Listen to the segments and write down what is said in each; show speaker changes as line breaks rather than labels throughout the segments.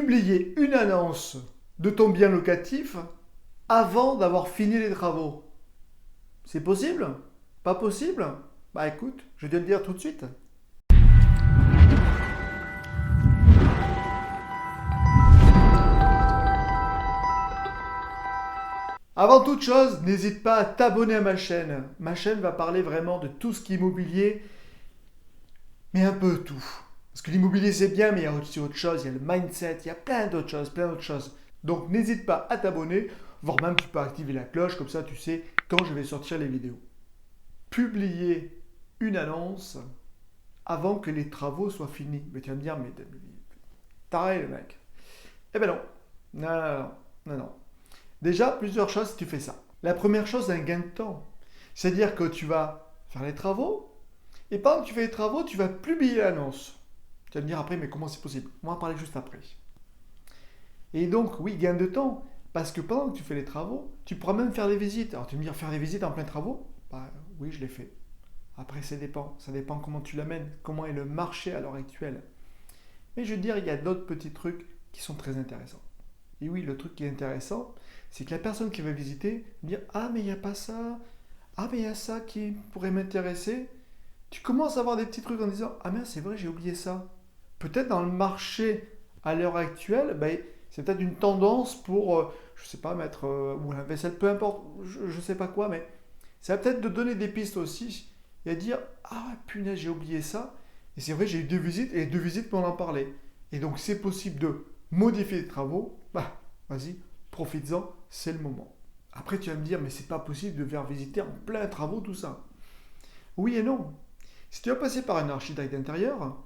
publier une annonce de ton bien locatif avant d'avoir fini les travaux. C'est possible? Pas possible? Bah écoute, je vais te le dire tout de suite. Avant toute chose, n'hésite pas à t'abonner à ma chaîne. Ma chaîne va parler vraiment de tout ce qui est immobilier, mais un peu tout. Parce que l'immobilier c'est bien, mais il y a aussi autre chose, il y a le mindset, il y a plein d'autres choses. Donc n'hésite pas à t'abonner, voire même tu peux activer la cloche, comme ça tu sais quand je vais sortir les vidéos. Publier une annonce avant que les travaux soient finis. Mais tu vas me dire, mais taré le mec. Eh ben non. Non. Déjà, plusieurs choses si tu fais ça. La première chose, c'est un gain de temps. C'est-à-dire que tu vas faire les travaux, et pendant que tu fais les travaux, tu vas publier l'annonce. Tu vas me dire après, mais comment c'est possible? On va en parler juste après. Et donc, oui, gain de temps. Parce que pendant que tu fais les travaux, tu pourras même faire des visites. Alors tu vas me dire, faire des visites en plein travaux? Bah oui, je l'ai fait. Après, ça dépend. Ça dépend comment tu l'amènes, comment est le marché à l'heure actuelle. Mais je veux dire, il y a d'autres petits trucs qui sont très intéressants. Et oui, le truc qui est intéressant, c'est que la personne qui va visiter va dire ah, mais il n'y a pas ça. Ah, mais il y a ça qui pourrait m'intéresser. Tu commences à avoir des petits trucs en disant ah, mais c'est vrai, j'ai oublié ça. Peut-être dans le marché à l'heure actuelle, ben, c'est peut-être une tendance pour, je sais pas, mettre, ou la vaisselle, peu importe, je ne sais pas quoi, mais ça va peut-être te donner des pistes aussi et à dire ah, punaise, j'ai oublié ça. Et c'est vrai, j'ai eu deux visites et les deux visites m'en ont parlé. Et donc, c'est possible de modifier les travaux. Bah, vas-y, profites-en, c'est le moment. Après, tu vas me dire, mais c'est pas possible de faire visiter en plein travaux tout ça. Oui et non. Si tu vas passer par un architecte d'intérieur,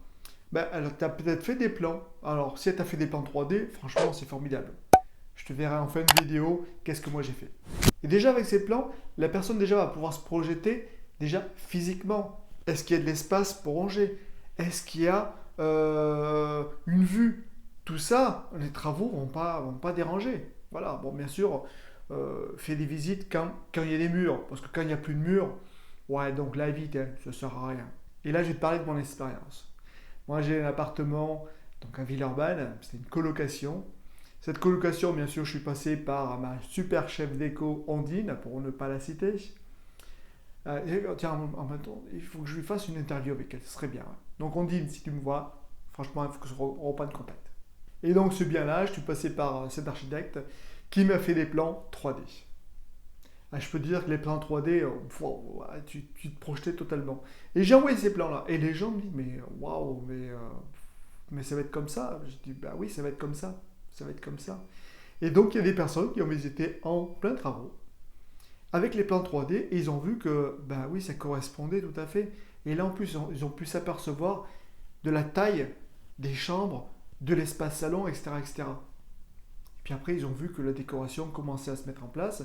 ben, alors tu as peut-être fait des plans. Alors, si tu as fait des plans 3D, franchement, c'est formidable. Je te verrai en fin de vidéo qu'est-ce que moi j'ai fait. Et déjà, avec ces plans, la personne déjà va pouvoir se projeter déjà physiquement. Est-ce qu'il y a de l'espace pour ranger? Est-ce qu'il y a une vue? Tout ça, les travaux vont pas déranger. Voilà, bon, bien sûr, fais des visites quand il y a des murs. Parce que quand il n'y a plus de murs, ouais, donc la vite, hein, ça ne sert à rien. Et là, je vais te parler de mon expérience. Moi, j'ai un appartement donc à Villeurbanne, c'était une colocation. Cette colocation, bien sûr, je suis passé par ma super chef d'éco Ondine, pour ne pas la citer. Tiens, en même temps, il faut que je lui fasse une interview avec elle, ce serait bien. Donc Ondine, si tu me vois, franchement, il faut que je reprenne contact. Et donc ce bien-là, je suis passé par cet architecte qui m'a fait des plans 3D. Ah, je peux te dire que les plans 3D, tu te projetais totalement. Et j'ai envoyé ces plans-là. Et les gens me disent, mais waouh, mais ça va être comme ça. Je dis, bah oui, ça va être comme ça. Ça va être comme ça. Et donc, il y a des personnes qui ont visité en plein travaux avec les plans 3D et ils ont vu que, bah oui, ça correspondait tout à fait. Et là, en plus, ils ont pu s'apercevoir de la taille des chambres, de l'espace salon, etc., etc. Et puis après, ils ont vu que la décoration commençait à se mettre en place.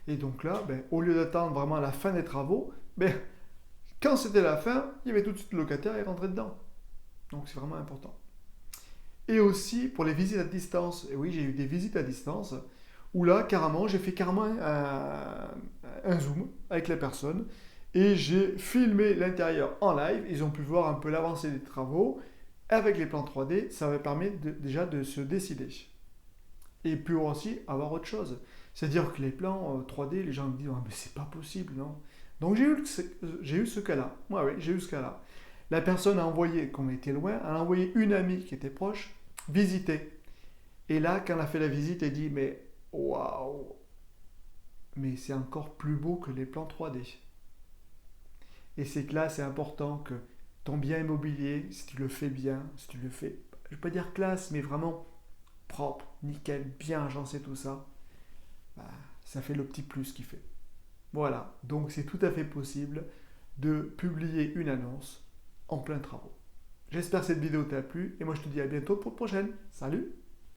Et donc là, ben, au lieu d'attendre vraiment la fin des travaux, ben, quand c'était la fin, il y avait tout de suite le locataire et rentrait dedans. Donc c'est vraiment important. Et aussi pour les visites à distance. Et oui, j'ai eu des visites à distance où là, carrément, j'ai fait carrément un zoom avec la personne et j'ai filmé l'intérieur en live. Ils ont pu voir un peu l'avancée des travaux. Avec les plans 3D, ça va permettre déjà de se décider. Et puis aussi avoir autre chose. C'est-à-dire que les plans 3D, les gens me disent ah, mais c'est pas possible, non? Donc j'ai eu ce cas-là. Moi, oui, j'ai eu ce cas-là. La personne a envoyé, quand on était loin, elle a envoyé une amie qui était proche visiter. Et là, quand elle a fait la visite, elle dit mais waouh, mais c'est encore plus beau que les plans 3D. Et c'est que là, c'est important que ton bien immobilier, si tu le fais bien, si tu le fais, je ne vais pas dire classe, mais vraiment propre, nickel, bien agencé tout ça, bah, ça fait le petit plus qu'il fait. Voilà, donc c'est tout à fait possible de publier une annonce en plein travaux. J'espère que cette vidéo t'a plu et moi je te dis à bientôt pour la prochaine. Salut!